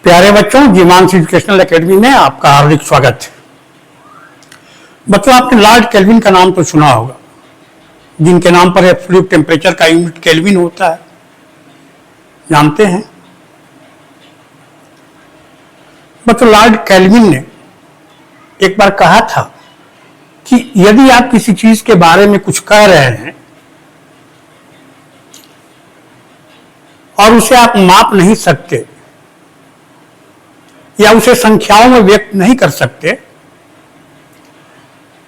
प्यारे बच्चों, जीमांस educational academy में आपका हार्दिक स्वागत है। बच्चों, आपने लॉर्ड केल्विन का नाम तो सुना होगा, जिनके नाम पर एब्सोल्यूट टेम्परेचर का यूनिट केल्विन होता है, जानते हैं। बच्चों, लॉर्ड केल्विन ने एक बार कहा था कि यदि आप किसी चीज के बारे में कुछ कह रहे हैं और उसे आप माप नहीं सकते या उसे संख्याओं में व्यक्त नहीं कर सकते,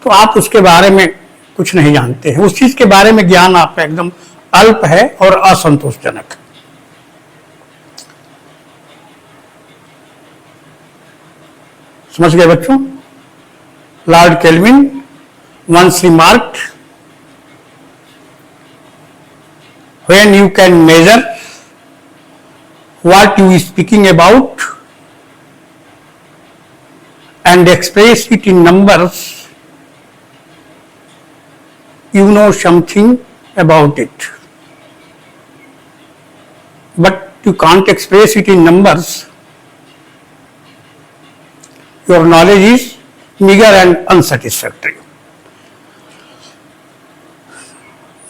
तो आप उसके बारे में कुछ नहीं जानते हैं। उस चीज के बारे में ज्ञान आपका एकदम अल्प है और असंतोषजनक है। समझ गए बच्चों? Lord kelvin once remarked, when you can measure what you are speaking about and express it in numbers, you know something about it. But you can't express it in numbers. Your knowledge is meager and unsatisfactory.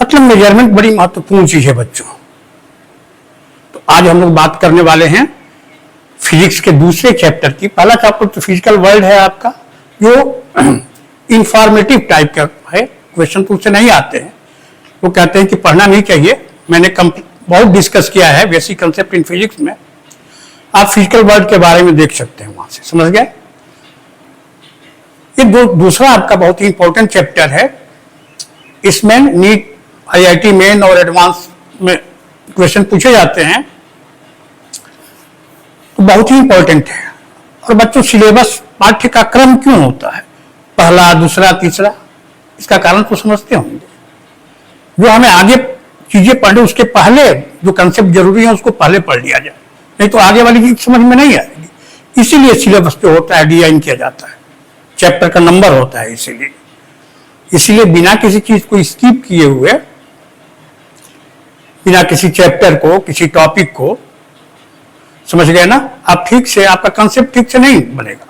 मतलब measurement बड़ी महत्वपूर्ण चीज है बच्चों। तो आज हम लोग बात करने वाले हैं फिजिक्स के दूसरे चैप्टर की। पहला चैप्टर तो फिजिकल वर्ल्ड है आपका, जो इंफॉर्मेटिव टाइप का है, क्वेश्चन तो उससे नहीं आते हैं। वो कहते हैं कि पढ़ना नहीं चाहिए। मैंने बहुत डिस्कस किया है बेसिक कंसेप्ट इन फिजिक्स में। आप फिजिकल वर्ल्ड के बारे में देख सकते हैं वहां से, समझ गए? ये दूसरा आपका बहुत ही इंपॉर्टेंट चैप्टर है। इसमें नीट, आईआईटी मेन और एडवांस में क्वेश्चन पूछे जाते हैं, तो बहुत ही इंपॉर्टेंट है। और बच्चों, सिलेबस पाठ्य का क्रम क्यों होता है, पहला, दूसरा, तीसरा? इसका कारण तो समझते होंगे। जो हमें आगे चीजें पढ़े उसके पहले जो कंसेप्ट जरूरी है उसको पहले पढ़ लिया जाए, नहीं तो आगे वाली चीज समझ में नहीं आएगी। इसीलिए सिलेबस जो होता है डिजाइन किया जाता है, चैप्टर का नंबर होता है। इसीलिए बिना किसी चीज को स्किप किए हुए, बिना किसी चैप्टर को, किसी टॉपिक को, समझ गए ना, आप ठीक से, आपका कंसेप्ट ठीक से नहीं बनेगा।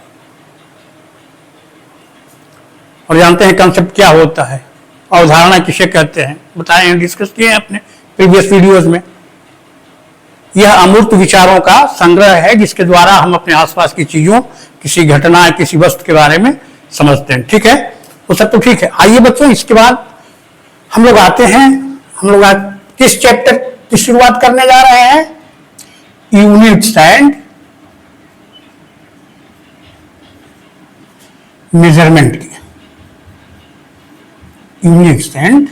और जानते हैं कंसेप्ट क्या होता है, अवधारणा किसे कहते हैं, बताए हैं, डिस्कस किए हैं अपने प्रीवियस वीडियोस में। यह अमूर्त विचारों का संग्रह है जिसके द्वारा हम अपने आसपास की चीजों, किसी घटना, किसी वस्तु के बारे में समझते हैं। ठीक है, वो सब तो ठीक है। आइए बच्चों, इसके बाद हम लोग आते हैं, हम लोग आज किस चैप्टर की शुरुआत करने जा रहे हैं? यूनिट्स एंड मेजरमेंट की। यूनिट्स एंड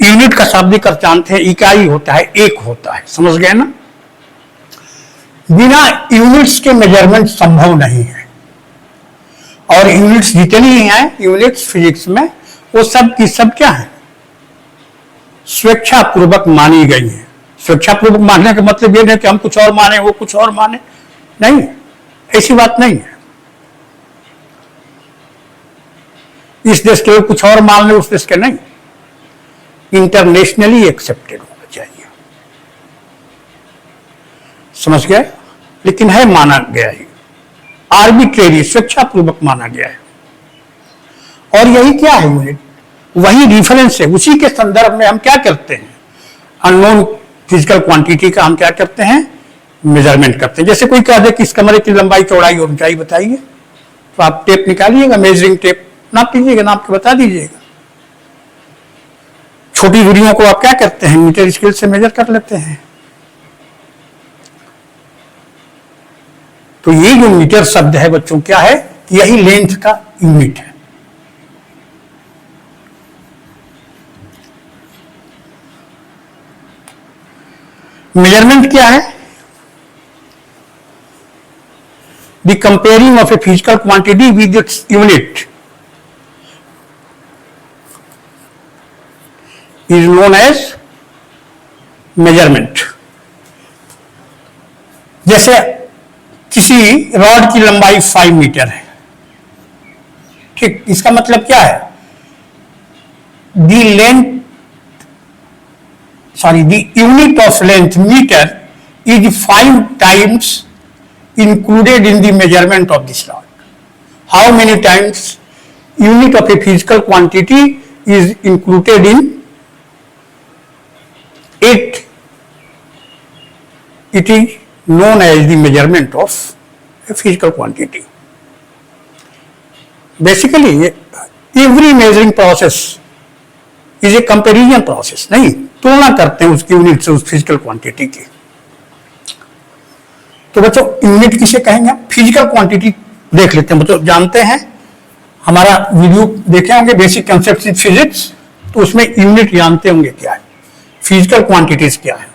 यूनिट का शाब्दिक अर्थ जानते हैं, इकाई होता है, एक होता है, समझ गए ना? बिना यूनिट्स के मेजरमेंट संभव नहीं है। और यूनिट्स जितनी हैं यूनिट्स फिजिक्स में, वो सब की सब क्या है? स्वेच्छापूर्वक मानी गई है। स्वेच्छापूर्वक मानने का मतलब ये नहीं कि हम कुछ और माने, वो कुछ और माने, नहीं, ऐसी बात नहीं है। इस देश के कुछ और मान ले, उस देश के नहीं। इंटरनेशनली एक्सेप्टेड होना चाहिए, समझ गए? लेकिन है माना गया है, आर्बिट्रेरी, स्वेच्छापूर्वक माना गया है। और यही क्या है? यूनिट वही रिफरेंस है। उसी के संदर्भ में हम क्या करते हैं? अननोन फिजिकल क्वांटिटी का हम क्या करते हैं? मेजरमेंट करते हैं। जैसे कोई कह दे कि इस कमरे की लंबाई, चौड़ाई और ऊंचाई बताइए, तो आप टेप निकालिएगा, मेजरिंग टेप नाप लीजिएगा, नाप के बता दीजिएगा। छोटी दूरियों को आप क्या करते हैं? मीटर स्केल से मेजर कर लेते हैं। तो ये जो मीटर शब्द है बच्चों, क्या है? यही लेंथ का यूनिट है। मेजरमेंट क्या है? The comparing of a physical quantity with its unit is known as measurement. जैसे किसी रॉड की लंबाई 5 मीटर है, ठीक, इसका मतलब क्या है, the length the unit of length meter is 5 times included in the measurement of this rod. How many times unit of a physical quantity is included in it? It is known as the measurement of a physical quantity. Basically, every measuring process is a comparison process. नहीं, तुलना करते हैं उसकी unit से, उस physical quantity की। तो बच्चों यूनिट किसे कहेंगे, फिजिकल क्वांटिटी देख लेते हैं। बच्चों जानते हैं, हमारा वीडियो देखे होंगे बेसिक कंसेप्ट इन फिजिक्स, तो उसमें यूनिट जानते होंगे क्या है, फिजिकल क्वांटिटीज क्या है।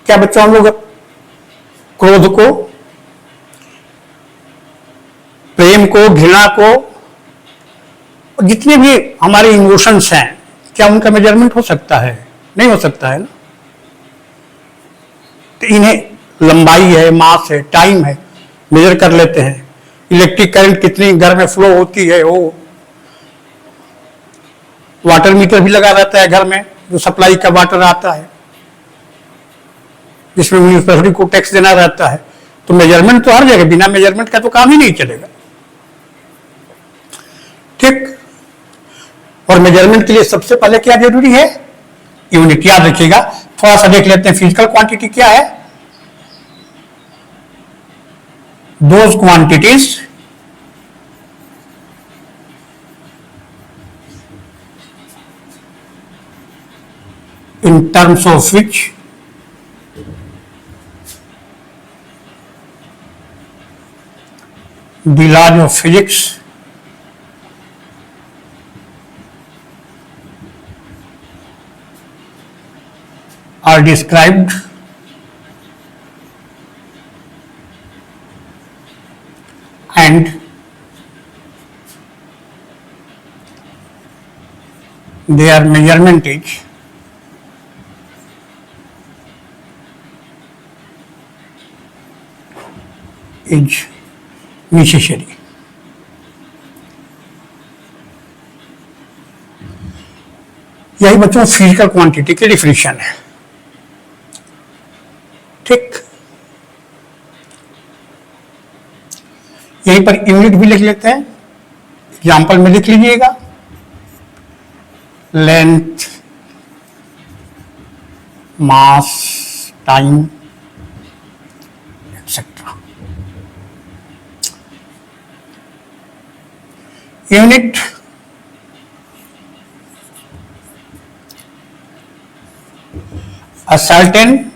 क्या बच्चों हम लोग क्रोध को, प्रेम को, घृणा को, जितने भी हमारे इमोशंस हैं, क्या उनका मेजरमेंट हो सकता है? नहीं हो सकता है ना। तो इन्हें लंबाई है, मास है, टाइम है, मेजर कर लेते हैं। इलेक्ट्रिक करंट कितनी घर में फ्लो होती है, वो वाटर मीटर भी लगा रहता है घर में, जो सप्लाई का वाटर आता है, जिसमें म्यूनिसिपैलिटी को टैक्स देना रहता है। तो मेजरमेंट तो हर जगह, बिना मेजरमेंट का तो काम ही नहीं चलेगा, ठीक। और मेजरमेंट के लिए सबसे पहले क्या जरूरी है, यूनिट। याद रखिएगा, थोड़ा सा देख लेते हैं फिजिकल क्वांटिटी क्या है। Those quantities in terms of which the laws of physics are described and their measurement is necessary. यही बच्चों फिजिकल क्वांटिटी की डिफिनेशन है, ठीक। यहीं पर यूनिट भी लिख लेते हैं, एग्जाम्पल में लिख लीजिएगा, length, mass, time etcetera. Unit a certain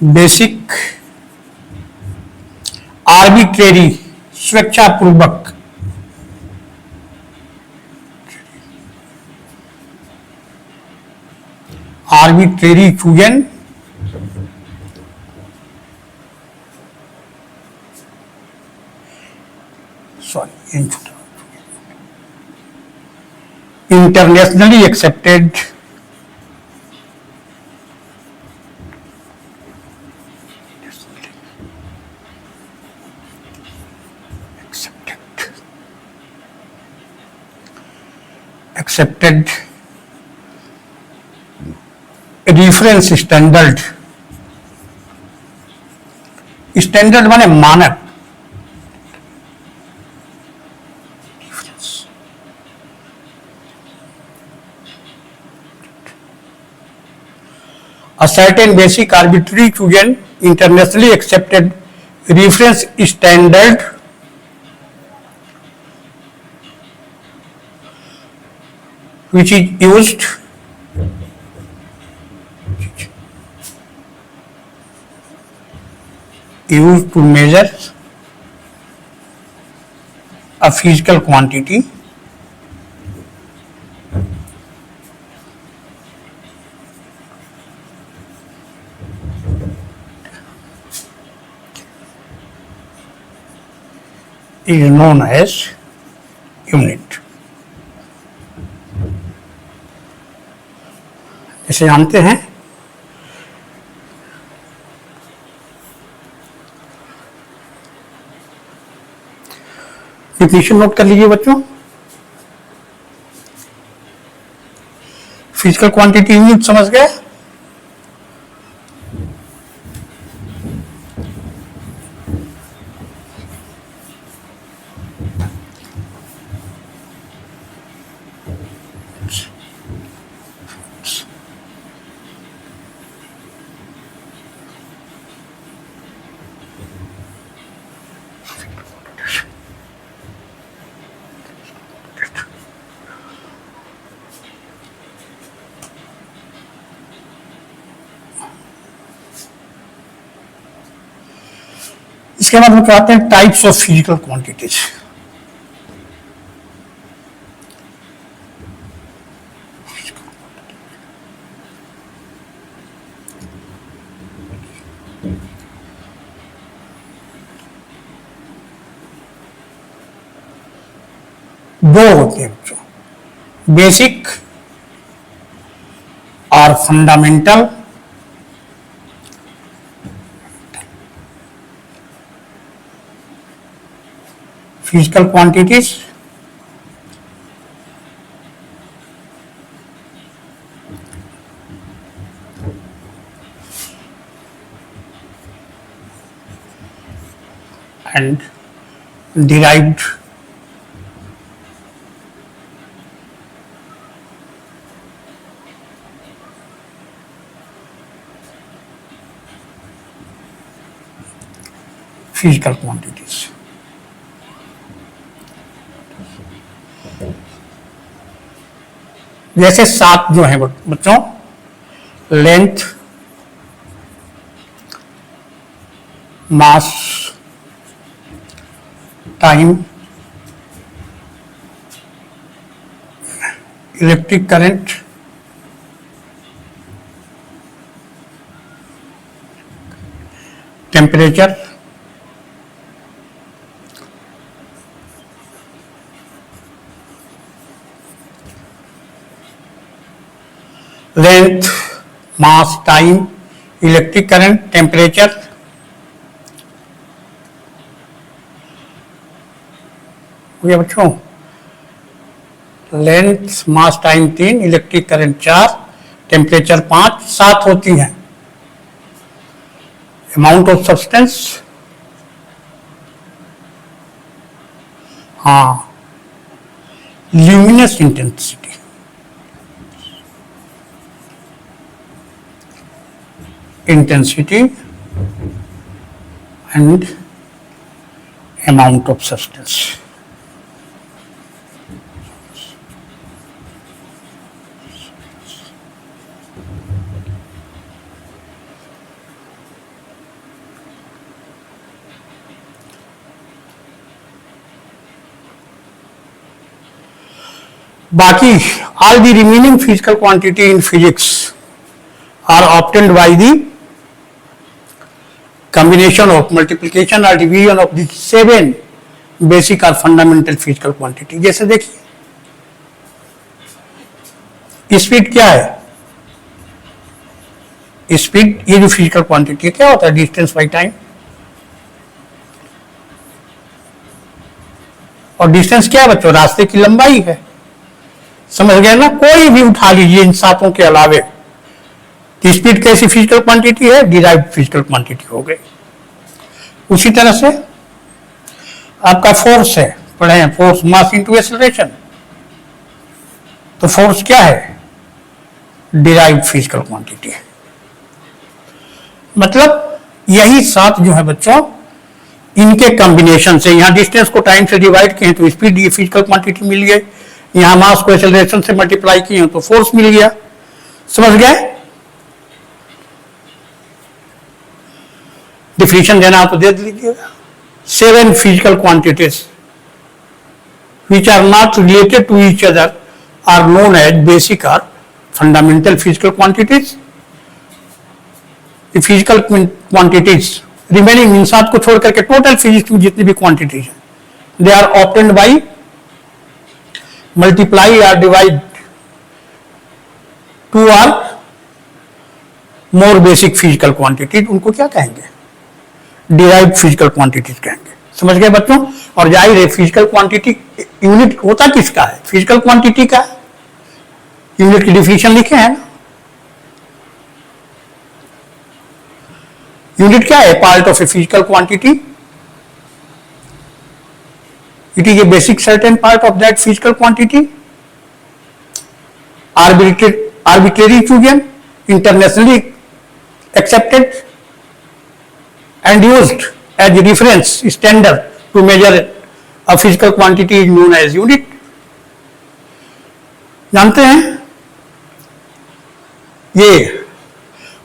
basic arbitrary स्वेच्छापूर्वक arbitrary chosen internationally accepted reference standard, standard माने मानक, a certain basic arbitrary chosen internationally accepted reference standard which is used to measure a physical quantity is known as unit। इसे जानते हैं definition note कर लीजिए बच्चों। Physical quantity unit समझ गए। इसके बाद हम कहते हैं टाइप्स ऑफ फिजिकल क्वांटिटीज। दो होते हैं बच्चों, बेसिक और fundamental. Physical quantities and derived physical quantities। जैसे 7 जो है बच्चों, length, mass, time, electric current, temperature, length, mass, time, electric current, temperature. हो गया बच्चों। Length, mass, time 3, electric current 4, temperature 5, 7 होती हैं। अमाउंट ऑफ सब्सटेंस, हाँ, luminous intensity, intensity and amount of substance। बाकी all the remaining physical quantity in physics are obtained by the combination of multiplication or division of the 7 basic or fundamental physical quantity। जैसे देखिए speed क्या है, speed ये जो physical quantity है क्या होता है, डिस्टेंस बाई टाइम। और डिस्टेंस क्या है बच्चों, रास्ते की लंबाई है। समझ गए ना। कोई भी उठा लीजिए इन 7 के अलावे, स्पीड कैसी फिजिकल क्वांटिटी है, डिराइव्ड फिजिकल क्वांटिटी हो गई। उसी तरह से आपका फोर्स है, पढ़े हैं फोर्स मास इनटू एक्सेलरेशन, तो फोर्स क्या है, डिराइव्ड फिजिकल क्वांटिटी है। मतलब यही 7 जो है बच्चों, इनके कॉम्बिनेशन से, यहां डिस्टेंस को टाइम से डिवाइड किए तो स्पीड ये फिजिकल क्वांटिटी मिल गई, यहां मास को एक्सेलरेशन से मल्टीप्लाई किए तो फोर्स मिल गया। समझ गए। डिफिनेशन देना हो तो दे दीजिएगा। 7 physical quantities which are not related to each other are known as basic or fundamental physical quantities। The physical quantities remaining इन 7 को छोड़ करके टोटल फिजिक्स में जितनी भी क्वांटिटीज है they are obtained by multiply और divide two or more basic physical quantity, उनको क्या कहेंगे? डिराइव्ड फिजिकल क्वांटिटीज कहेंगे। समझ गए बच्चों? और जाहिर है फिजिकल क्वांटिटी यूनिट होता किसका है? फिजिकल क्वांटिटी का। यूनिट की डिफिनेशन लिखे हैं ना। यूनिट क्या है? Part of a physical quantity, it is a basic certain part of that physical quantity, arbitrary chosen, internationally accepted and used as a reference standard to measure a physical quantity is known as unit। जानते हैं ये?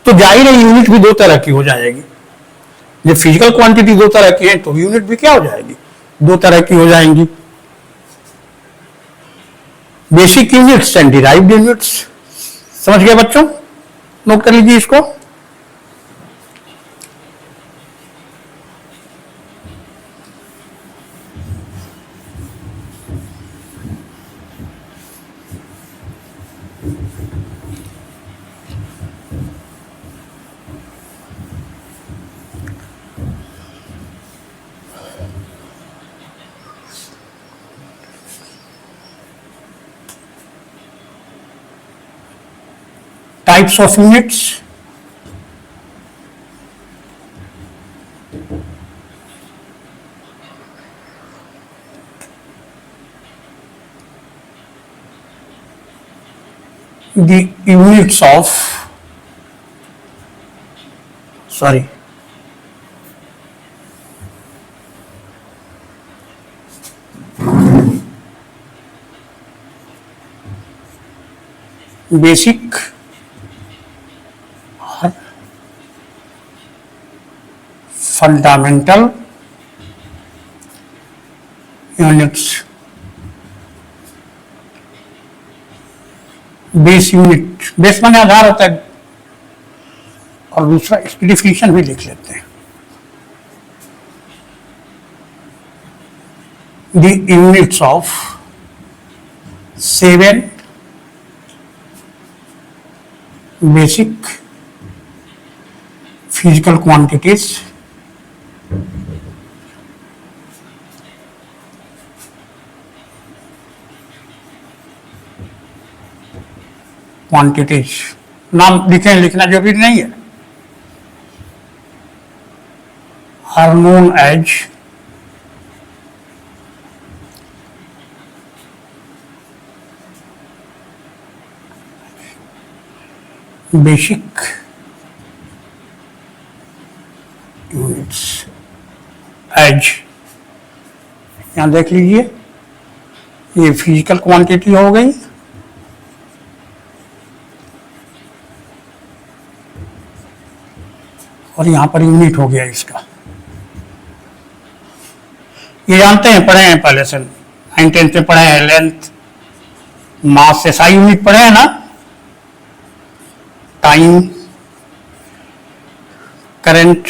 तो जाहिर है unit भी दो तरह की हो जाएगी। जब फिजिकल क्वांटिटी दो तरह की है तो यूनिट भी क्या हो जाएगी? दो तरह की हो जाएंगी, basic units and derived units. समझ गए बच्चों? नोट कर लीजिए इसको। Types of units, the units of basic or fundamental units। Base unit, base माने आधार होता है, और दूसरा इसकी डिफिनेशन भी लिख लेते हैं। The units of 7 basic physical quantities नाम लिखें, लिखना जरूरी नहीं है। Are known as basic units. As यहां देख लीजिए, ये फिजिकल क्वांटिटी हो गई, और यहां पर यूनिट हो गया इसका। ये जानते हैं, पढ़े हैं पहले से, 9th 10th में पढ़े हैं। लेंथ, मास, एसआई यूनिट पढ़े हैं ना। Time, current,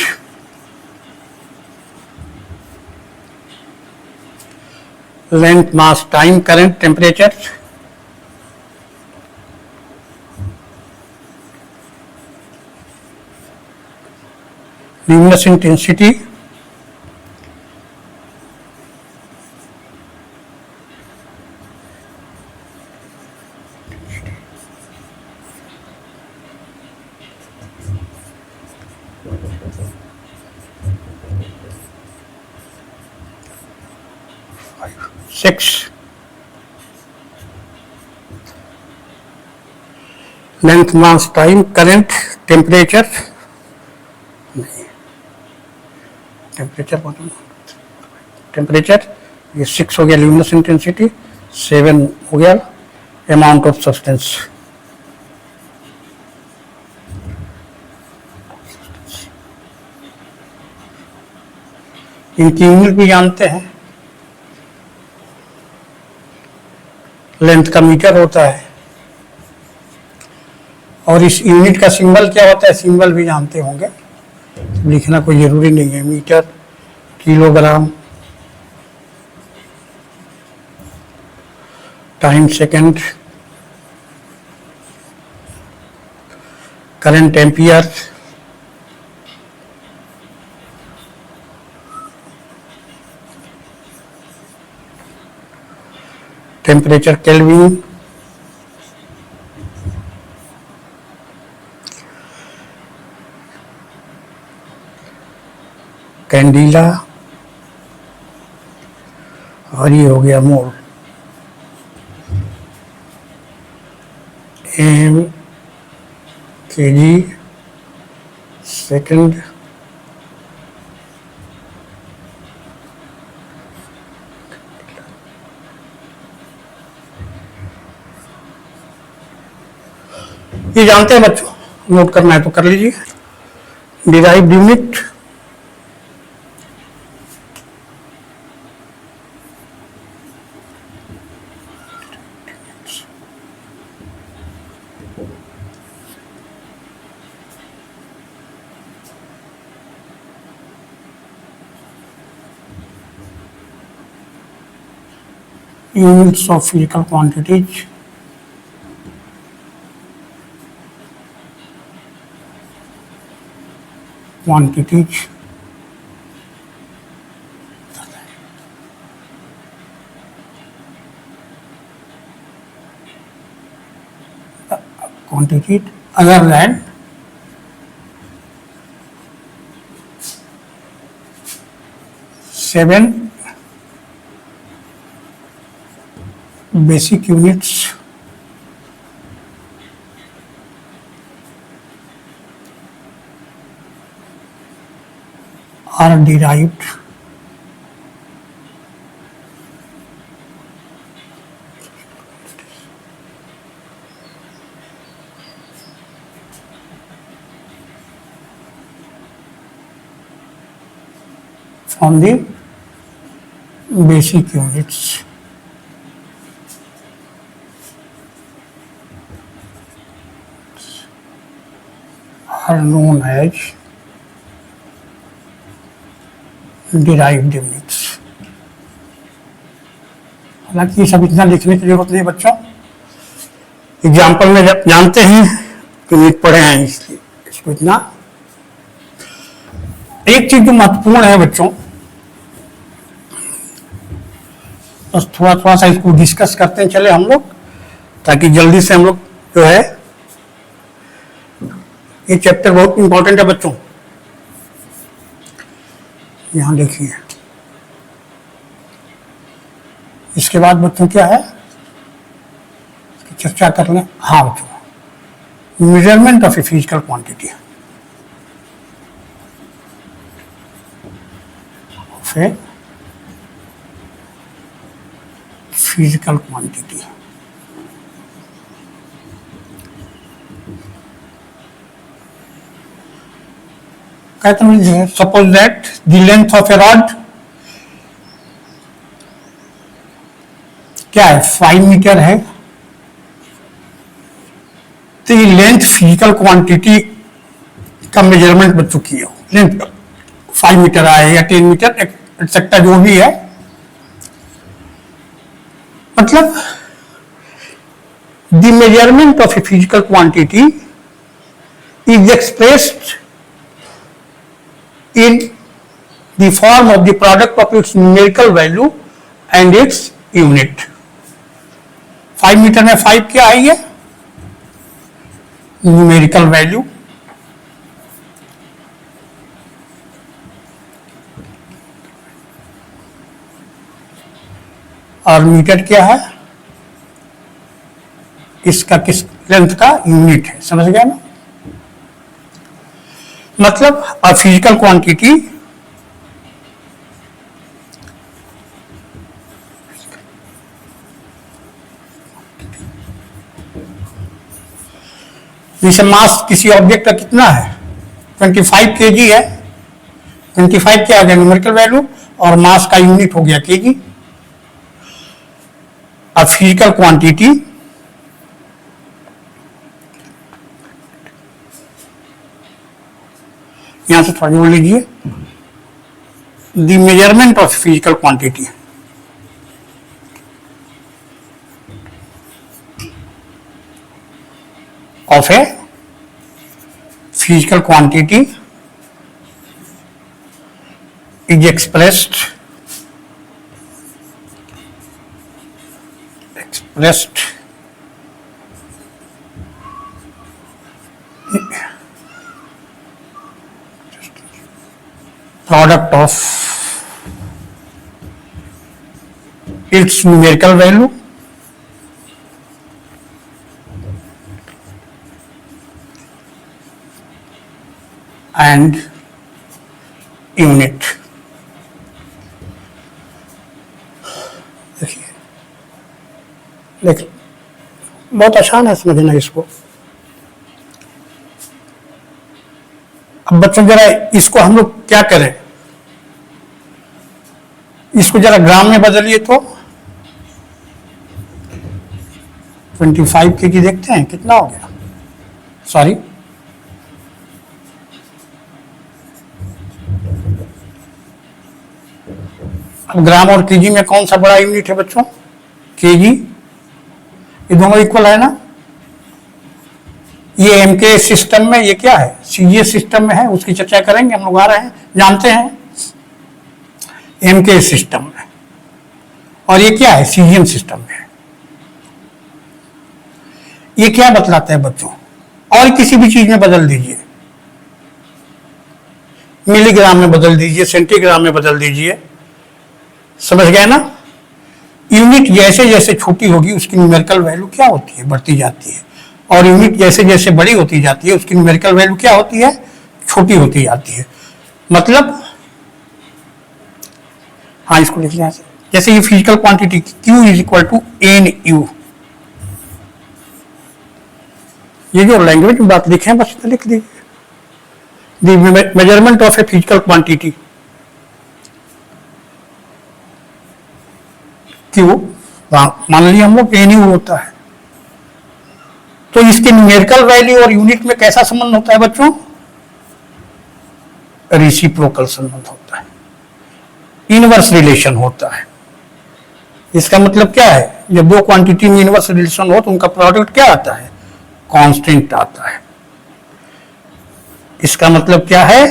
length, mass, time, current, temperature. luminous intensity, six, length, mass, time, current, temperature, temperature, ये 6 हो गया ल्यूमिनस इंटेंसिटी, 7 हो गया अमाउंट ऑफ सब्सटेंस। इनकी यूनिट भी जानते हैं। लेंथ का मीटर होता है, और इस यूनिट का सिंबल क्या होता है? सिंबल भी जानते होंगे, लिखना कोई जरूरी नहीं है। Metre, kilogram, time second, current ampere, temperature kelvin, candela, और ये हो गया मोल। एम केजी सेकंड, ये जानते हैं बच्चों, नोट करना है तो कर लीजिए। Derived unit, units of physical quantities, quantities, quantities other than seven basic units are derived from the basic units. Are known as derived units. हालांकि ये सब इतना लिखने की जरूरत नहीं बच्चों, एग्जाम्पल में जब जानते हैं कि यूनिट पढ़े हैं इसलिए इसको इतना। एक चीज जो महत्वपूर्ण है बच्चों, बस थोड़ा थोड़ा सा इसको डिस्कस करते हैं चले हम लोग, ताकि जल्दी से हम लोग जो है, ये चैप्टर बहुत इंपॉर्टेंट है बच्चों। यहां देखिए, इसके बाद बच्चों क्या है, इसकी चर्चा कर लें। हाँ बच्चों, measurement of a physical quantity, physical quantity. कहते हैं suppose that the length of A rod क्या है, 5 मीटर है, तो ये लेंथ फिजिकल क्वांटिटी का मेजरमेंट बच्चों की हो, लेंथ 5 मीटर आए या 10 मीटर एक्सेट्रा जो भी है, मतलब the measurement of a physical quantity is expressed in the form of the product of its numerical value and its unit. 5 metre में 5 क्या है, ये न्यूमेरिकल वैल्यू, और मीटर क्या है, इसका किस लेंथ का यूनिट है, समझ गया ना। मतलब अ फिजिकल क्वांटिटी जैसे मास किसी ऑब्जेक्ट का कितना है, 25 केजी है, 25 क्या आ गया न्यूमेरिकल वैल्यू, और मास का यूनिट हो गया केजी। अ फिजिकल क्वांटिटी यहां से थोड़ा जोड़ लीजिए, the measurement of physical quantity of a physical quantity is expressed product of its numerical value and unit. देखिए, लेकिन बहुत आसान है समझना इसको। अब बच्चों जरा इसको हम लोग क्या करें, इसको जरा ग्राम में बदलिए तो 25 kg देखते हैं कितना हो गया, सॉरी अब ग्राम और केजी में कौन सा बड़ा यूनिट है बच्चों, केजी। ये दोनों इक्वल है ना। ये एमके सिस्टम में, ये क्या है सीजीएस सिस्टम में है, उसकी चर्चा करेंगे हम लोग, आ रहे हैं जानते हैं एमके सिस्टम में, और ये क्या है सीजीएम सिस्टम में। ये क्या बतलाता है बच्चों, और किसी भी चीज में बदल दीजिए, मिलीग्राम में बदल दीजिए, सेंटीग्राम में बदल दीजिए, समझ गए ना। यूनिट जैसे जैसे छोटी होगी उसकी न्यूमेरिकल वैल्यू क्या होती है, बढ़ती जाती है, और यूनिट जैसे जैसे बड़ी होती जाती है उसकी न्यूमेरिकल वैल्यू क्या होती है, छोटी होती जाती है। मतलब हाँ इसको लिख लिया, जैसे ये physical quantity Q is equal to n u, ये जो लैंग्वेज में बात लिखे हैं बस लिख दीजिए। The measurement of a physical quantity Q मान लिया हम लोग एन यू होता है, तो इसके न्यूमेरिकल वैल्यू और यूनिट में कैसा संबंध होता है बच्चों, रेसिप्रोकल संबंध होता है, इनवर्स रिलेशन होता है। इसका मतलब क्या है, जब दो क्वांटिटी में इनवर्स रिलेशन हो तो उनका प्रोडक्ट क्या आता है, कांस्टेंट आता है। इसका मतलब क्या है,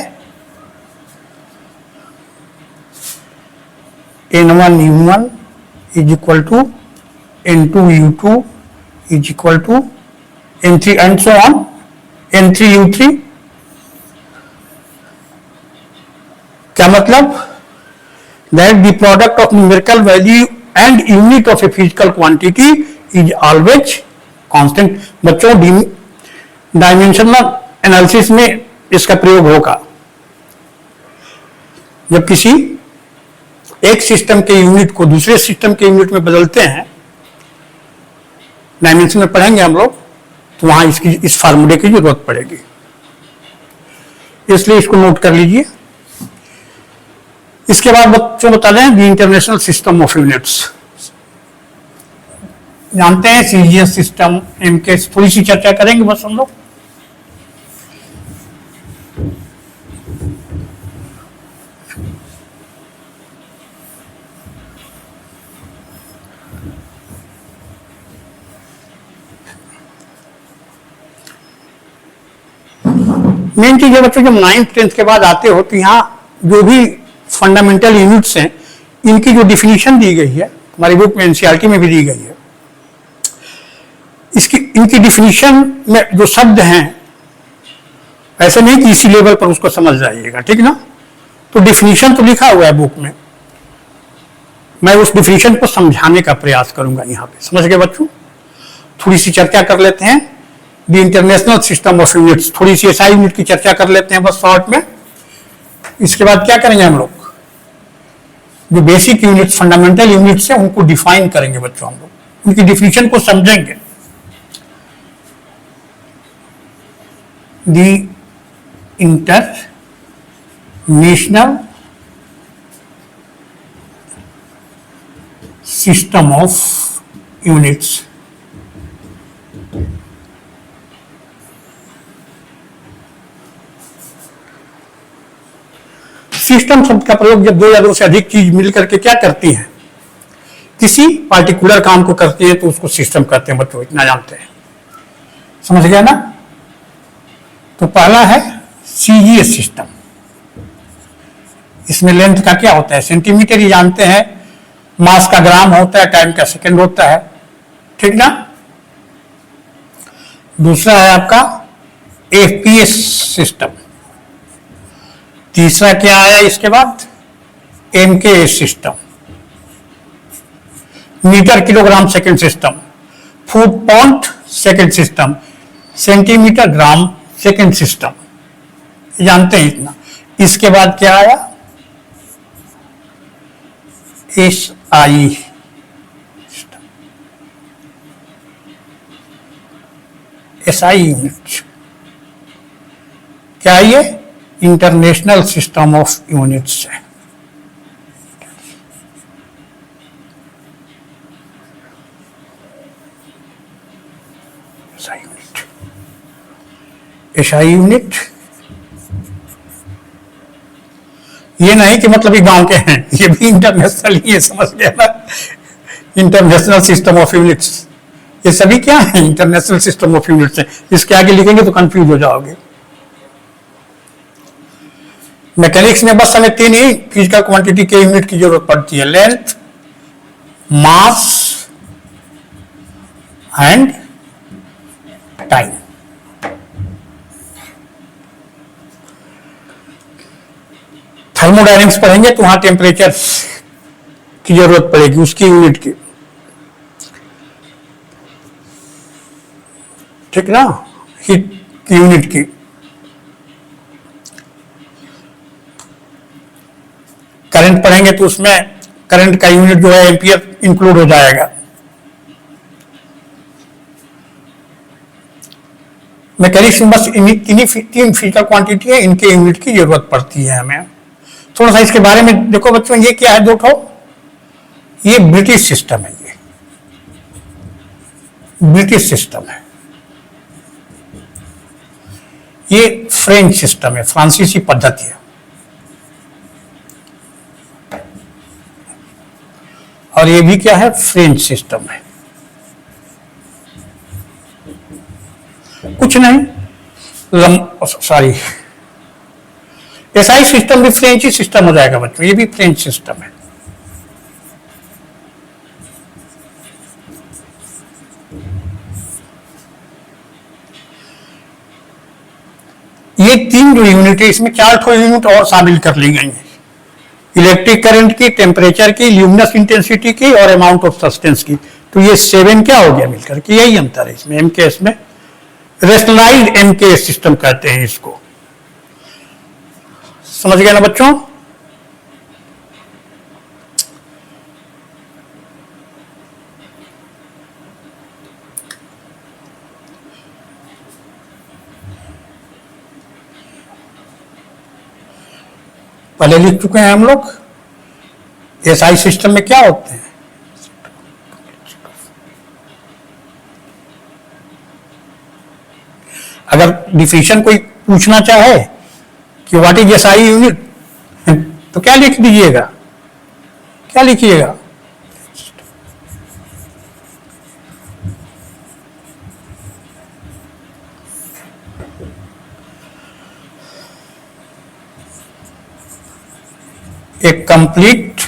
N1 U1 is equal to N2 U2 is equal to N3 and so on, N3 U3। क्या मतलब, that the product of numerical value and unit of a physical quantity is always constant। बच्चों dimensional analysis में इसका प्रयोग होगा, जब किसी एक सिस्टम के यूनिट को दूसरे सिस्टम के यूनिट में बदलते हैं, डायमेंशन में पढ़ेंगे हम लोग, तो वहां इसकी इस फार्मूले की जरूरत पड़ेगी, इसलिए इसको नोट कर लीजिए। इसके बाद बच्चों बता दें the international system of units, जानते हैं सीजीएस सिस्टम, एमके, थोड़ी सी चर्चा करेंगे बस हम लोग। मेन चीज है बच्चों, जब 9th 10th के बाद आते हो तो यहाँ जो भी फंडामेंटल यूनिट्स हैं इनकी जो डिफिनीशन दी गई है हमारी बुक में, एनसीईआरटी में भी दी गई है, इनकी डिफिनीशन में जो शब्द हैं, ऐसे नहीं कि इसी लेवल पर उसको समझ जाइएगा, ठीक ना। तो डिफिनीशन तो लिखा हुआ है बुक में, मैं उस डिफिनीशन को समझाने का प्रयास करूंगा यहाँ पे, समझ गए बच्चों। थोड़ी सी चर्चा कर लेते हैं the international system of units, थोड़ी सी एसआई यूनिट की चर्चा कर लेते हैं बस शॉर्ट में। इसके बाद क्या करेंगे हम लोग, जो बेसिक यूनिट्स, फंडामेंटल यूनिट्स हैं उनको डिफाइन करेंगे बच्चों, हम लोग उनकी डिफिनीशन को समझेंगे। The international system of units, system शब्द का प्रयोग जब दो या दो से अधिक चीज मिलकर के क्या करती हैं, किसी पार्टिकुलर काम को करती है तो उसको सिस्टम कहते हैं बच्चों, इतना जानते हैं। समझ गया ना? तो पहला है सीजीएस सिस्टम। इसमें लेंथ का क्या होता है? सेंटीमीटर ही जानते हैं, मास का ग्राम होता है, टाइम का सेकंड होता है, ठीक ना? दूसरा है आपका एफपीएस सिस्टम। तीसरा क्या आया इसके बाद? MKS system, metre kilogram second system, foot pound second system, centimetre gram second system, जानते हैं इतना। इसके बाद क्या आया? एसआई सिस्टम, एसआई यूनिट क्या है? ये इंटरनेशनल सिस्टम ऑफ यूनिट्स है। एसआई यूनिट ये नहीं कि मतलब ये गांव के हैं, ये भी इंटरनेशनल ही है, समझ गया ना? इंटरनेशनल सिस्टम ऑफ यूनिट्स, ये सभी क्या है? इंटरनेशनल सिस्टम ऑफ यूनिट्स है। इसके आगे लिखेंगे तो कंफ्यूज हो जाओगे। मैकेनिक्स में बस हमें तीन ही फिजिकल क्वांटिटी के यूनिट की जरूरत पड़ती है: length, mass and time. Thermodynamics पढ़ेंगे तो वहां टेम्परेचर की जरूरत पड़ेगी, उसकी यूनिट की, ठीक ना? हीट की यूनिट की। करंट पढ़ेंगे तो उसमें करंट का यूनिट जो है एम्पियर इंक्लूड हो जाएगा। मैकेनिक्स में बस तीन फिजिकल क्वांटिटी है, इनके यूनिट की जरूरत पड़ती है हमें। थोड़ा सा इसके बारे में देखो बच्चों, ये क्या है? देखो, ये ब्रिटिश सिस्टम है, ये ब्रिटिश सिस्टम है। ये फ्रेंच सिस्टम है, फ्रांसीसी पद्धति है। और ये भी क्या है? फ्रेंच सिस्टम है। कुछ नहीं, सॉरी, एसआई सिस्टम भी फ्रेंच ही सिस्टम हो जाएगा बच्चों, ये भी फ्रेंच सिस्टम है। ये तीन जो यूनिट है, इसमें 4 यूनिट और शामिल कर ली गई हैं: इलेक्ट्रिक करंट की, टेम्परेचर की, ल्यूमिनस इंटेंसिटी की और अमाउंट ऑफ सब्सटेंस की। तो ये 7 क्या हो गया मिलकर के? यही अंतर है इसमें। एमकेएस में रेशनलाइज्ड एमकेएस सिस्टम कहते हैं इसको। समझ गया ना बच्चों? पहले लिख चुके हैं हम लोग। एसआई सिस्टम में क्या होते हैं? अगर डिफिनेशन कोई पूछना चाहे कि व्हाट इज एसआई यूनिट, तो क्या लिख दीजिएगा? क्या लिखिएगा? a complete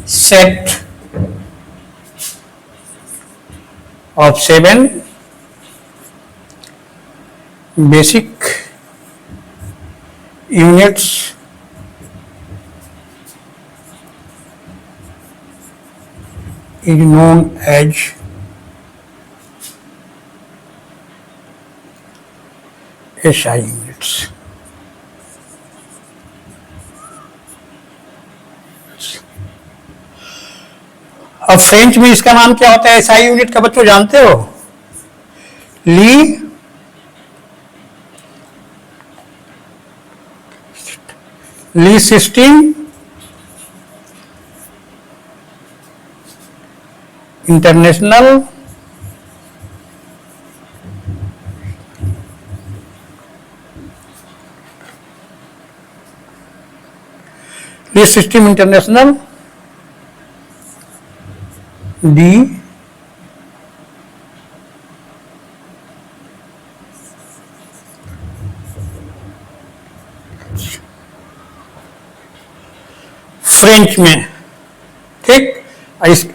set of 7 basic units is known as SI units. अब फ्रेंच में इसका नाम क्या होता है एसआई यूनिट का बच्चों, जानते हो? ली सिस्टीन इंटरनेशनल ली सिस्टम इंटरनेशनल डी फ्रेंच में, ठीक।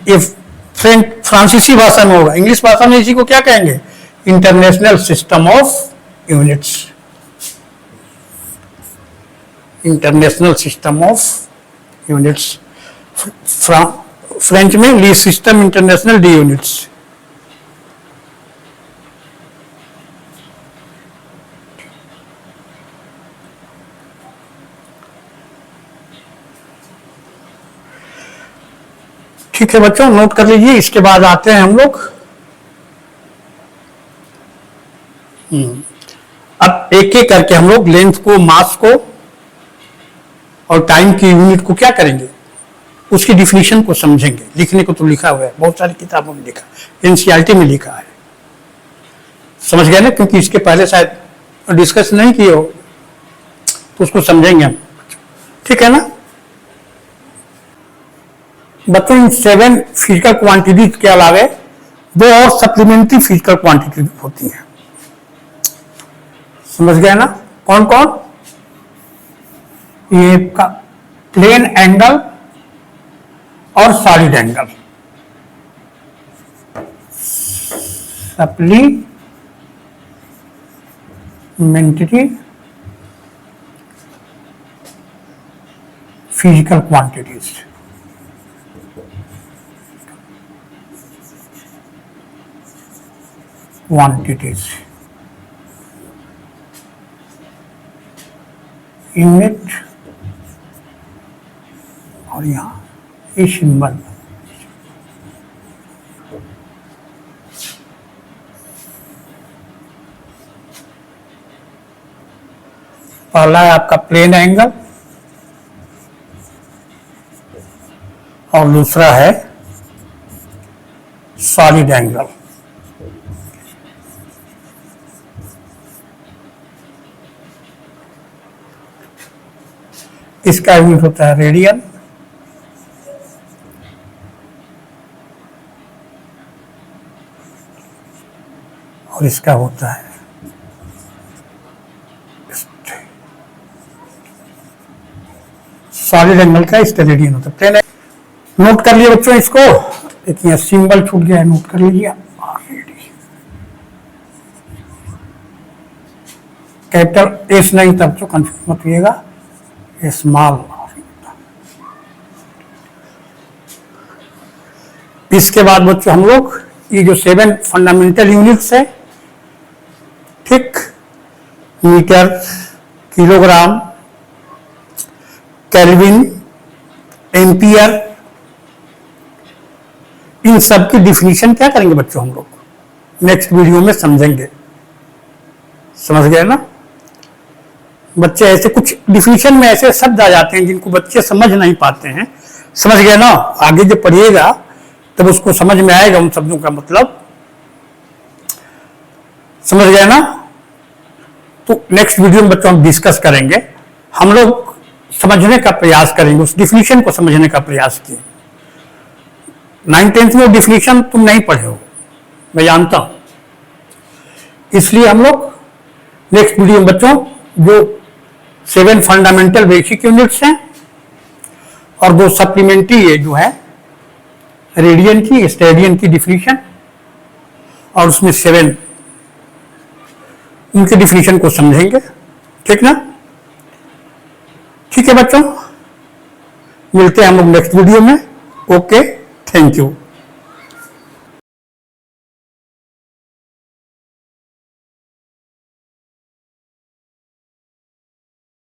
ये फ्रांसीसी भाषा में होगा, इंग्लिश भाषा में इसी को क्या कहेंगे, international system of units, international system of units. French में ली सिस्टम इंटरनेशनल डी यूनिट्स। ठीक है बच्चों, नोट कर लीजिए। इसके बाद आते हैं हम लोग, अब एक एक करके हम लोग लेंथ को, मास को और टाइम की यूनिट को क्या करेंगे, उसकी डिफिनीशन को समझेंगे। लिखने को तो लिखा हुआ है, बहुत सारी किताबों में लिखा, एनसीईआरटी में लिखा है, समझ गए ना, क्योंकि इसके पहले शायद डिस्कस नहीं किए हो, तो उसको समझेंगे हम, ठीक है ना बच्चों। इन 7 फिजिकल क्वांटिटीज के अलावा 2 और सप्लीमेंट्री फिजिकल क्वांटिटी होती हैं, समझ गए ना, कौन कौन, ये प्लेन एंगल और solid angle, supplementary physical quantities. Unit और यहां ये सिंबल, पहला है आपका प्लेन एंगल और दूसरा है सॉलिड एंगल। इसका यूनिट होता है रेडियन और इसका होता है सॉलिड एंगल का इसका रेडियन होता है। प्लेन नोट कर लिए बच्चों इसको, देखिए सिंबल छूट गया है, नोट कर लीजिए। कैपिटल एस नहीं तब तो कंफ्यूज मत होइएगा, स्मॉल। इसके बाद बच्चों हम लोग ये जो 7 फंडामेंटल यूनिट्स है, ठीक, मीटर, किलोग्राम, केल्विन, एम्पियर, इन सब की डिफिनीशन क्या करेंगे बच्चों हम लोग नेक्स्ट वीडियो में समझेंगे, समझ गए ना बच्चे। ऐसे कुछ डिफिनीशन में ऐसे शब्द आ जाते हैं जिनको बच्चे समझ नहीं पाते हैं, समझ गए ना, आगे जब पढ़िएगा तब उसको समझ में आएगा उन शब्दों का मतलब, समझ गए ना। तो नेक्स्ट वीडियो में बच्चों हम डिस्कस करेंगे, हम लोग समझने का प्रयास करेंगे, उस डिफिनीशन को समझने का प्रयास किए। 9th-10th में डिफिनीशन तुम नहीं पढ़े हो, मैं जानता हूं, इसलिए हम लोग नेक्स्ट वीडियो में बच्चों जो 7 फंडामेंटल बेसिक यूनिट्स हैं और 2 सप्लीमेंट्री है जो है रेडियन की, स्टेडियन की डिफिनीशन और उसमें 7 उनके डिफिनीशन को समझेंगे, ठीक ना। ठीक है बच्चों, मिलते हैं हम लोग नेक्स्ट वीडियो में। Okay, thank you.